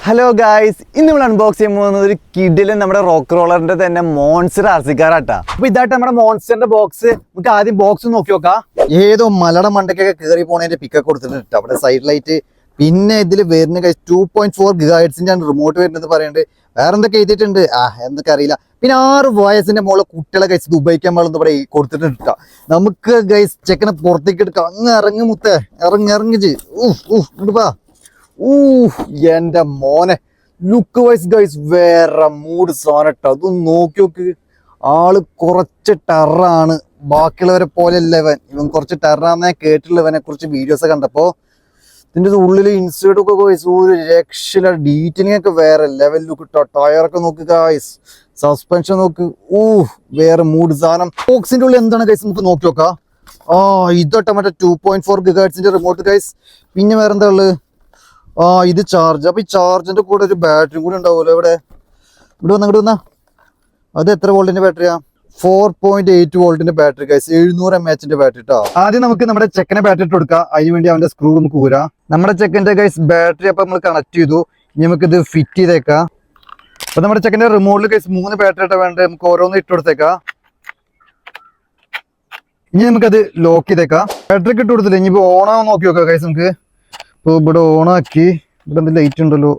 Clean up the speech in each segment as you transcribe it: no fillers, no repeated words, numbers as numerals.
Hello guys, ഇന്ന് നമ്മൾ unbox ചെയ്യാൻ പോകുന്നത് ഒരു കിഡിലും നമ്മുടെ റോക്ക് റോളറിന്റെ തന്നെ മോൺസ്റ്റർ ആർസിക്കാറാട്ടാ. അപ്പൊ ഇതായിട്ട് നമ്മുടെ മോൺസ്റ്ററിന്റെ ബോക്സ്. നമുക്ക് ആദ്യം ബോക്സ് നോക്കി നോക്കാം. ഏതോ മലയുടെ മണ്ടയ്ക്കൊക്കെ കയറി പോണതിന്റെ പിക്കൊക്കെ കൊടുത്തിട്ടുണ്ട് അവിടെ സൈഡ് ലൈറ്റ്. പിന്നെ ഇതിൽ വരുന്ന 2.4 GHz റിമോട്ട് വരുന്നത് പറയുന്നുണ്ട്. വേറെ എന്തൊക്കെ എഴുതിയിട്ടുണ്ട് എന്തൊക്കെ അറിയില്ല. പിന്നെ 6 വയസ്സിന്റെ മുകളിൽ കുട്ടികളെ കഴിച്ച് ദുബൈക്കാൻ പാടുന്ന ഇവിടെ കൊടുത്തിട്ടുണ്ട്. നമുക്ക് ഗൈസ് ചെക്കനെ പുറത്തേക്ക് എടുക്കാം. അങ്ങ് ഇറങ്ങി മുത്തേ, ഇറങ്ങിച്ച് ഇടുപ്പാ. എന്റെ മോനെ, ലുക്ക് വൈസ് ഗൈസ് വേറെ മൂഡ് സാധനട്ടോ. അതൊന്ന് നോക്കി നോക്ക്. ആള് കുറച്ച് ടെറാണ്, ബാക്കിയുള്ളവരെ പോലെ അല്ല ഇവൻ കുറച്ച് ടെറാന്നേ കേട്ടിട്ടുള്ളവനെ കുറിച്ച് വീഡിയോസ് കണ്ടപ്പോ. ഇതിന്റെ ഉള്ളിൽ ഇൻസൈഡ് ഒക്കെ ഗൈസ് ഒരു രക്ഷയില്ല. ഡീറ്റെയിലിംഗ് ഒക്കെ വേറെ ലെവൽ ലുക്ക് ഇട്ടോ. ടയറൊക്കെ നോക്ക് ഗൈസ്, സസ്പെൻഷൻ നോക്ക്. വേറെ മൂഡ് സാധനം. ബോക്സിന്റെ ഉള്ളിൽ എന്താണ് ഗൈസ് നമുക്ക് നോക്കി നോക്കാം. ഇതൊട്ടെ മറ്റേ 2.4 GHz റിമോട്ട് ഗൈസ്. പിന്നെ വേറെന്താ ഉള്ളത്? ഇത് ചാർജ്. അപ്പൊ ഈ ചാർജിന്റെ കൂടെ ഒരു ബാറ്ററി കൂടി ഉണ്ടാവുമല്ലോ. ഇവിടെ വന്നാ അത് എത്ര വോൾട്ടിന്റെ ബാറ്ററിയാ? 4.8 വോൾട്ടിന്റെ ബാറ്ററി ഗൈസ്, 700 mAh ബാറ്ററി കേട്ടോ. ആദ്യം നമുക്ക് നമ്മുടെ ചെക്കനെ ബാറ്ററി ഇട്ട് കൊടുക്കാം. അതിന് വേണ്ടി അവന്റെ സ്ക്രൂ നമുക്ക് ഊരാം. നമ്മുടെ ചെക്കന്റെ ഗൈസ് ബാറ്ററി അപ്പൊ നമ്മൾ കണക്ട് ചെയ്തു. ഇനി നമുക്ക് ഇത് ഫിറ്റ് ചെയ്തേക്കാം. അപ്പൊ നമ്മുടെ ചെക്കന്റെ റിമോട്ടിൽ ഗൈസ് 3 ബാറ്ററി ഇട്ടാ വേണ്ടത്. നമുക്ക് ഓരോന്ന് ഇട്ട് കൊടുത്തേക്കാം. ഇനി നമുക്കത് ലോക്ക് ചെയ്തേക്കാം. ബാറ്ററി ഇട്ട് കൊടുത്തില്ല. ഇനിയിപ്പോ ഓണാവാൻ നോക്കി നോക്കാം ഗൈസ് നമുക്ക്. ഇപ്പൊ ഇവിടെ ഓണാക്കി. ഇവിടെ എന്ത് ലൈറ്റ് ഉണ്ടല്ലോ.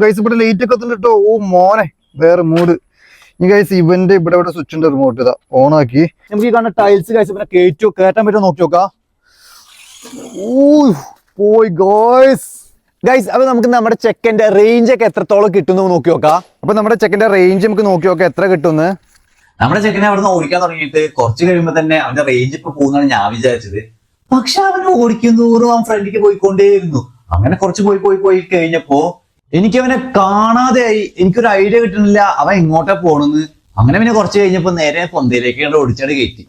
ഗൈസ് ഇവിടെ ലൈറ്റ് ഒക്കെ എത്തുന്നുണ്ട് കേട്ടോ. മോനെ വേറെ മൂഡ്. ഇനി ഗൈസ് ഇവന്റെ ഇവിടെ സ്വിച്ച് ഉണ്ട്, റിമോട്ട് ഇതാ ഓണാക്കി. നമുക്ക് ഈ കാണുന്ന ടൈൽസ് ഗൈസ് പിന്നെ കയറ്റാൻ പറ്റുമോ നോക്കി നോക്കാം. പോയി ഗൈസ്. അപ്പൊ നമുക്ക് നമ്മുടെ ചെക്കന്റെ റേഞ്ച് ഒക്കെ എത്രത്തോളം കിട്ടുന്നു നോക്കി നോക്കാം. അപ്പൊ നമ്മുടെ ചെക്കന്റെ റേഞ്ച് നമുക്ക് നോക്കി നോക്കാം എത്ര കിട്ടുന്നു. നമ്മുടെ ചെക്കനെ അവിടെ നിന്ന് ഓടിക്കാൻ തുടങ്ങിയിട്ട് കുറച്ച് കഴിയുമ്പോ തന്നെ അവന്റെ റേഞ്ച് ഇപ്പൊ പോകുന്നതാണ് ഞാൻ വിചാരിച്ചത്. പക്ഷെ അവൻ ഓടിക്കുന്നതോറും അവൻ ഫ്രണ്ടിലേക്ക് പോയിക്കൊണ്ടേയിരുന്നു. അങ്ങനെ കുറച്ച് പോയി കഴിഞ്ഞപ്പോ എനിക്ക് അവനെ കാണാതെയായി. എനിക്കൊരു ഐഡിയ കിട്ടുന്നില്ല അവൻ എങ്ങോട്ടാ പോണെന്ന്. അങ്ങനെ പിന്നെ കുറച്ച് കഴിഞ്ഞപ്പോ നേരെ പൊന്തയിലേക്ക് ഓടിച്ചാട് കയറ്റി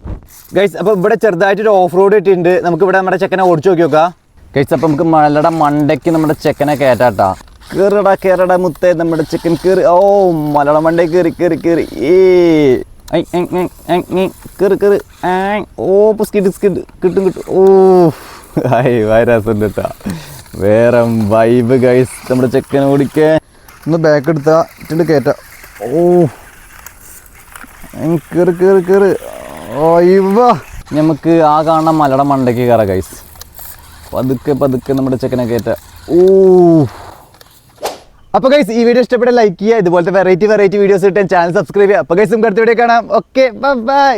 ഗൈസ്. അപ്പൊ ഇവിടെ ചെറുതായിട്ടൊരു ഓഫ് റോഡ് ഇട്ടിട്ടുണ്ട്. നമുക്ക് ഇവിടെ നമ്മുടെ ചെക്കനെ ഓടിച്ചു നോക്കി നോക്കാം ഗൈസ്. അപ്പൊ നമുക്ക് മലയുടെ മണ്ടയ്ക്ക് നമ്മുടെ ചെക്കനെ കയറ്റാട്ടാ. കേറടാ മുത്തേ, നമ്മുടെ ചെക്കൻ കേറി. മലയുടെ മണ്ടേ കേറി. കേറി കിട്ടും. വൈരസുണ്ട് കേട്ടാ. വേറെ വൈബ് ഗൈസ്. നമ്മുടെ ചെക്കൻ ഓടിക്കേ. ഒന്ന് ബാക്ക് എടുത്താ ഇട്ടിട്ട് കയറ്റാം. കേറി. നമുക്ക് ആ കാണുന്ന മലയുടെ മണ്ടയ്ക്ക് കയറാം ഗൈസ്. പതുക്കെ നമ്മുടെ ചെക്കനെ കയറ്റാം. അപ്പൊ ഗൈസ് ഈ വീഡിയോ ഇഷ്ടപ്പെട്ട ലൈക്ക് ചെയ്യുക. ഇതുപോലത്തെ വെറൈറ്റി വീഡിയോസ് കിട്ടാൻ ചാനൽ സബ്സ്ക്രൈബ് ചെയ്യുക. അപ്പൊ ഗൈസ് നമുക്ക് അടുത്ത വീഡിയോ കാണാം. Okay, by.